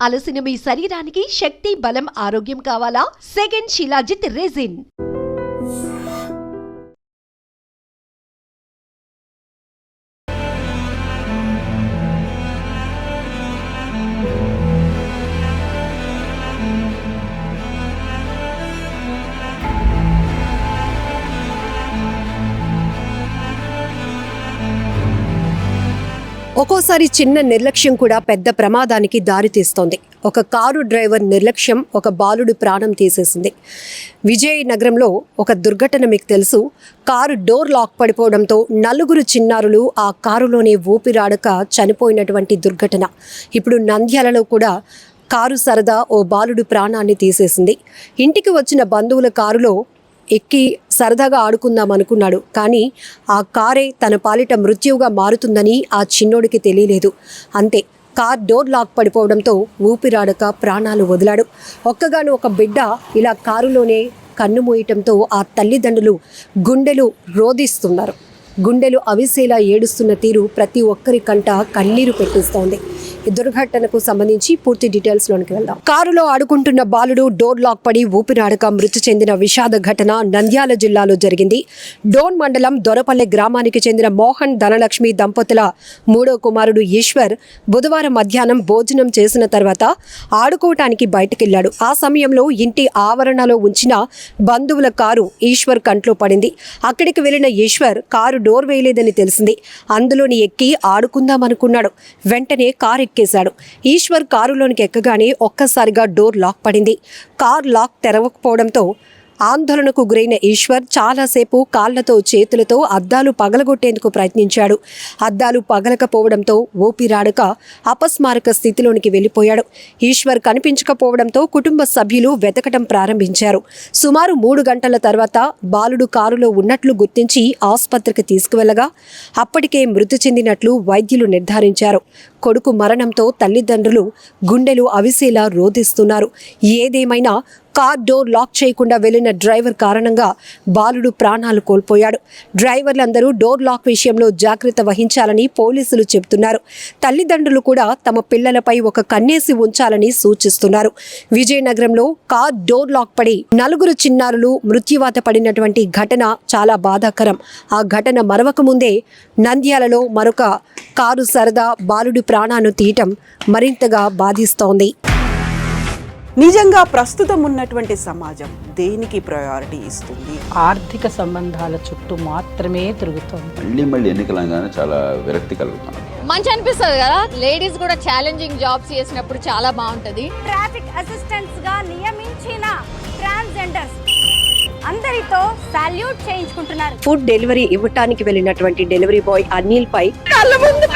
అలసిన మీ శరీరానికి శక్తి, బలం, ఆరోగ్యం కావాలా? Second shilajit resin. ఒక్కోసారి చిన్న నిర్లక్ష్యం కూడా పెద్ద ప్రమాదానికి దారితీస్తోంది. ఒక కారు డ్రైవర్ నిర్లక్ష్యం ఒక బాలుడి ప్రాణం తీసేసింది. విజయనగరంలో ఒక దుర్ఘటన మీకు తెలుసు. కారు డోర్ లాక్ పడిపోవడంతో 4 చిన్నారులు ఆ కారులోనే ఊపిరాడక చనిపోయినటువంటి దుర్ఘటన. ఇప్పుడు నంద్యాలలో కూడా కారు సరదా ఓ బాలుడి ప్రాణాన్ని తీసేసింది. ఇంటికి వచ్చిన బంధువుల కారులో ఎక్కి సరదాగా ఆడుకుందాం అనుకున్నాడు. కానీ ఆ కారే తన పాలిట మృత్యువుగా మారుతుందని ఆ చిన్నోడికి తెలియలేదు. అంతే, కార్ డోర్ లాక్ పడిపోవడంతో ఊపిరాడక ప్రాణాలు వదిలాడు. ఒక్కగాను ఒక బిడ్డ ఇలా కారులోనే కన్ను మూయటంతో ఆ తల్లిదండ్రులు గుండెలు రోదిస్తున్నారు. గుండెలు అవిసేలా ఏడుస్తున్న తీరు ప్రతి ఒక్కరి కంట కన్నీరు పెట్టిస్తోంది. ఈ దుర్ఘటనకు సంబంధించి పూర్తి డీటెయిల్స్లోనికి వెళ్దాం. కారులో ఆడుకుంటున్న బాలుడు డోర్ లాక్ పడి ఊపిరాడక మృతి చెందిన విషాద ఘటన నంద్యాల జిల్లాలో జరిగింది. డోన్ మండలం దొరపల్లె గ్రామానికి చెందిన మోహన్, ధనలక్ష్మి దంపతుల 3వ కుమారుడు ఈశ్వర్ బుధవారం మధ్యాహ్నం భోజనం చేసిన తర్వాత ఆడుకోవటానికి బయటకెళ్లాడు. ఆ సమయంలో ఇంటి ఆవరణలో ఉంచిన బంధువుల కారు ఈశ్వర్ కంట్లో పడింది. అక్కడికి వెళ్లిన ఈశ్వర్ కారు డోర్ వేయలేదని తెలిసింది. అందులోని ఎక్కి ఆడుకుందామనుకున్నాడు. వెంటనే కారు ఎక్కేశాడు. ఈశ్వర్ కారులోనికి ఎక్కగానే ఒక్కసారిగా డోర్ లాక్ పడింది. కార్ లాక్ తెరవకపోవడంతో ఆందోళనకు గురైన ఈశ్వర్ చాలాసేపు కాళ్లతో చేతులతో అద్దాలు పగలగొట్టేందుకు ప్రయత్నించాడు. అద్దాలు పగలకపోవడంతో ఊపిరాడక అపస్మారక స్థితిలోనికి వెళ్ళిపోయాడు. ఈశ్వర్ కనిపించకపోవడంతో కుటుంబ సభ్యులు వెతకటం ప్రారంభించారు. సుమారు 3 గంటల తర్వాత బాలుడు కారులో ఉన్నట్లు గుర్తించి ఆసుపత్రికి తీసుకువెళ్లగా అప్పటికే మృతి చెందినట్లు వైద్యులు నిర్ధారించారు. కొడుకు మరణంతో తల్లిదండ్రులు గుండెలు అవిసేలా రోదిస్తున్నారు. ఏదేమైనా కార్ డోర్ లాక్ చేయకుండా వెళ్లిన డ్రైవర్ కారణంగా బాలుడు ప్రాణాలు కోల్పోయాడు. డ్రైవర్లందరూ డోర్ లాక్ విషయంలో జాగ్రత్త వహించాలని పోలీసులు చెబుతున్నారు. తల్లిదండ్రులు కూడా తమ పిల్లలపై ఒక కన్నేసి ఉంచాలని సూచిస్తున్నారు. విజయనగరంలో కార్ డోర్ లాక్ పడి 4 చిన్నారులు మృత్యువాత పడినటువంటి ఘటన చాలా బాధాకరం. ఆ ఘటన మరవక ముందే నంద్యాలలో మరొక కారు సరదా బాలుడి ప్రాణాన్ని తీయటం మరింతగా బాధిస్తోంది. నిజంగా ప్రస్తుతం ఉన్నటువంటి సమాజం దేనికి ప్రయారిటీ ఇస్తుంది? ఆర్థిక సంబంధాల చుట్టూ మాత్రమే తిరుగుతుంది. మళ్ళీ ఎన్నికలంగానే చాలా విరక్తి కలుగుతాను. మంచి అనిపిస్తుంది కదా, లేడీస్ కూడా ఛాలెంజింగ్ జాబ్స్ చేసినప్పుడు చాలా బాగుంటది. ట్రాఫిక్ అసిస్టెంట్స్ గా నియమించిన ట్రాన్స్జెండర్స్ అందరితో సాల్యూట్ చేయించుకుంటున్నారు. ఫుడ్ డెలివరీ ఇవ్వటానికి వెళ్ళినటువంటి డెలివరీ బాయ్ అనిల్ పై కళ్ళ ముందు